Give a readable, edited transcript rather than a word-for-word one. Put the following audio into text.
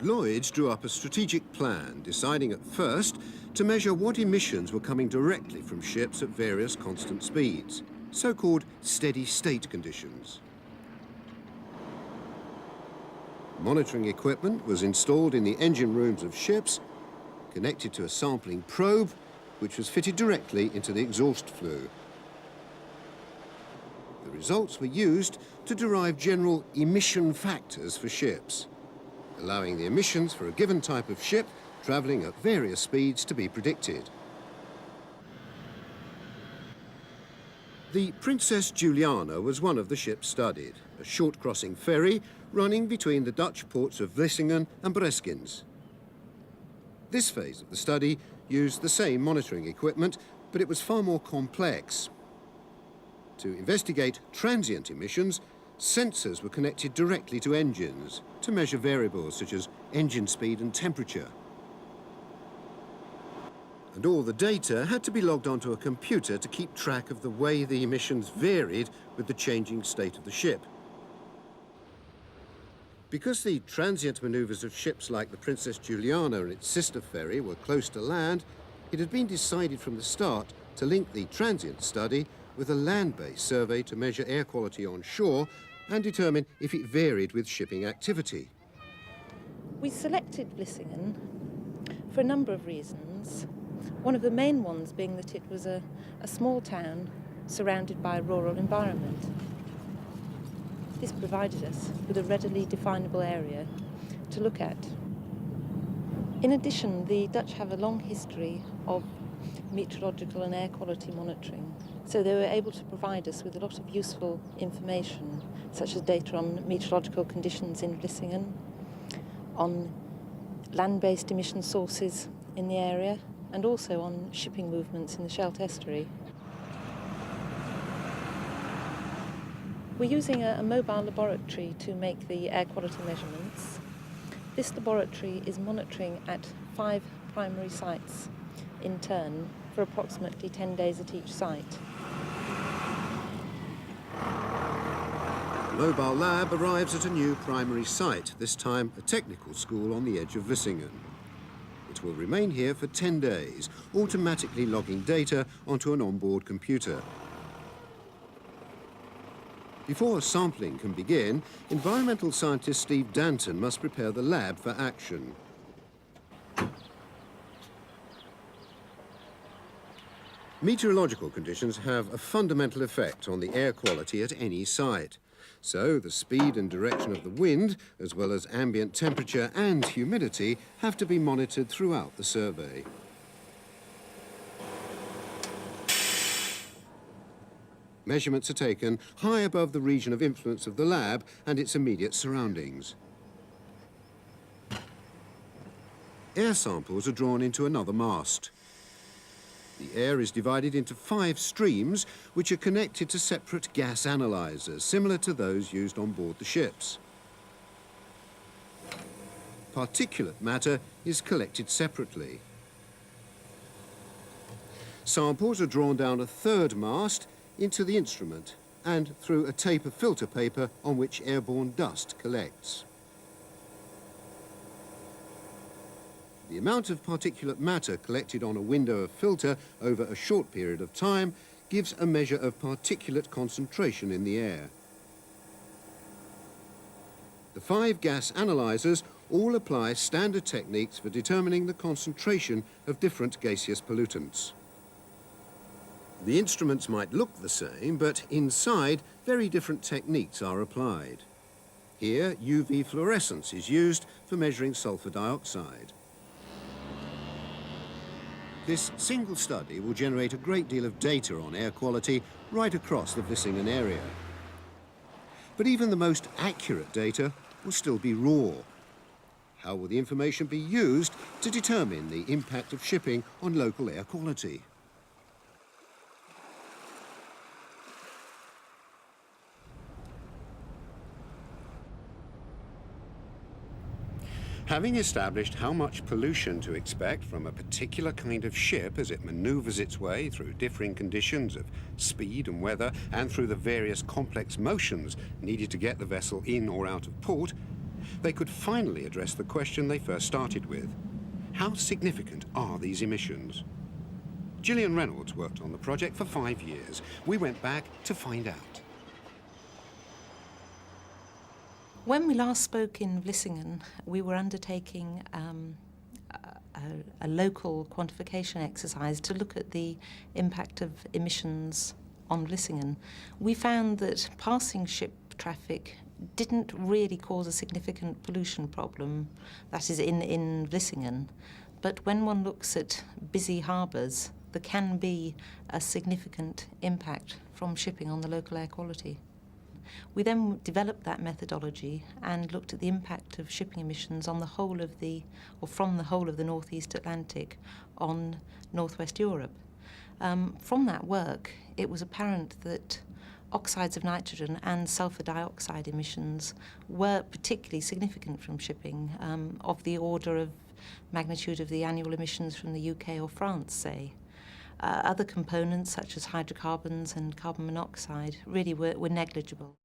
Lloyds drew up a strategic plan, deciding at first to measure what emissions were coming directly from ships at various constant speeds, so-called steady-state conditions. Monitoring equipment was installed in the engine rooms of ships, connected to a sampling probe, which was fitted directly into the exhaust flue. The results were used to derive general emission factors for ships, allowing the emissions for a given type of ship travelling at various speeds to be predicted. The Princess Juliana was one of the ships studied, a short crossing ferry running between the Dutch ports of Vlissingen and Breskens. This phase of the study used the same monitoring equipment, but it was far more complex. To investigate transient emissions, sensors were connected directly to engines to measure variables such as engine speed and temperature. And all the data had to be logged onto a computer to keep track of the way the emissions varied with the changing state of the ship. Because the transient manoeuvres of ships like the Princess Juliana and its sister ferry were close to land, it had been decided from the start to link the transient study with a land-based survey to measure air quality on shore and determine if it varied with shipping activity. We selected Vlissingen for a number of reasons. One of the main ones being that it was a small town surrounded by a rural environment. This provided us with a readily definable area to look at. In addition, the Dutch have a long history of meteorological and air quality monitoring, so they were able to provide us with a lot of useful information, such as data on meteorological conditions in Vlissingen, on land-based emission sources in the area, and also on shipping movements in the Scheldt estuary. We're using a mobile laboratory to make the air quality measurements. This laboratory is monitoring at 5 primary sites in turn for approximately 10 days at each site. The mobile lab arrives at a new primary site, this time a technical school on the edge of Vlissingen. It will remain here for 10 days, automatically logging data onto an onboard computer. Before sampling can begin, environmental scientist Steve Danton must prepare the lab for action. Meteorological conditions have a fundamental effect on the air quality at any site. So the speed and direction of the wind, as well as ambient temperature and humidity, have to be monitored throughout the survey. Measurements are taken high above the region of influence of the lab and its immediate surroundings. Air samples are drawn into another mast. The air is divided into 5 streams, which are connected to separate gas analyzers, similar to those used on board the ships. Particulate matter is collected separately. Samples are drawn down a 3rd mast into the instrument and through a tape of filter paper on which airborne dust collects. The amount of particulate matter collected on a window of filter over a short period of time gives a measure of particulate concentration in the air. The 5 gas analyzers all apply standard techniques for determining the concentration of different gaseous pollutants. The instruments might look the same, but inside, very different techniques are applied. Here, UV fluorescence is used for measuring sulfur dioxide. This single study will generate a great deal of data on air quality right across the Vlissingen area. But even the most accurate data will still be raw. How will the information be used to determine the impact of shipping on local air quality? Having established how much pollution to expect from a particular kind of ship as it maneuvers its way through differing conditions of speed and weather and through the various complex motions needed to get the vessel in or out of port, they could finally address the question they first started with. How significant are these emissions? Gillian Reynolds worked on the project for 5 years. We went back to find out. When we last spoke in Vlissingen, we were undertaking a local quantification exercise to look at the impact of emissions on Vlissingen. We found that passing ship traffic didn't really cause a significant pollution problem, that is in Vlissingen. But when one looks at busy harbours, there can be a significant impact from shipping on the local air quality. We then developed that methodology and looked at the impact of shipping emissions on the whole of from the whole of the Northeast Atlantic on Northwest Europe. From that work, it was apparent that oxides of nitrogen and sulfur dioxide emissions were particularly significant from shipping, of the order of magnitude of the annual emissions from the UK or France, say. Other components, such as hydrocarbons and carbon monoxide, really were negligible.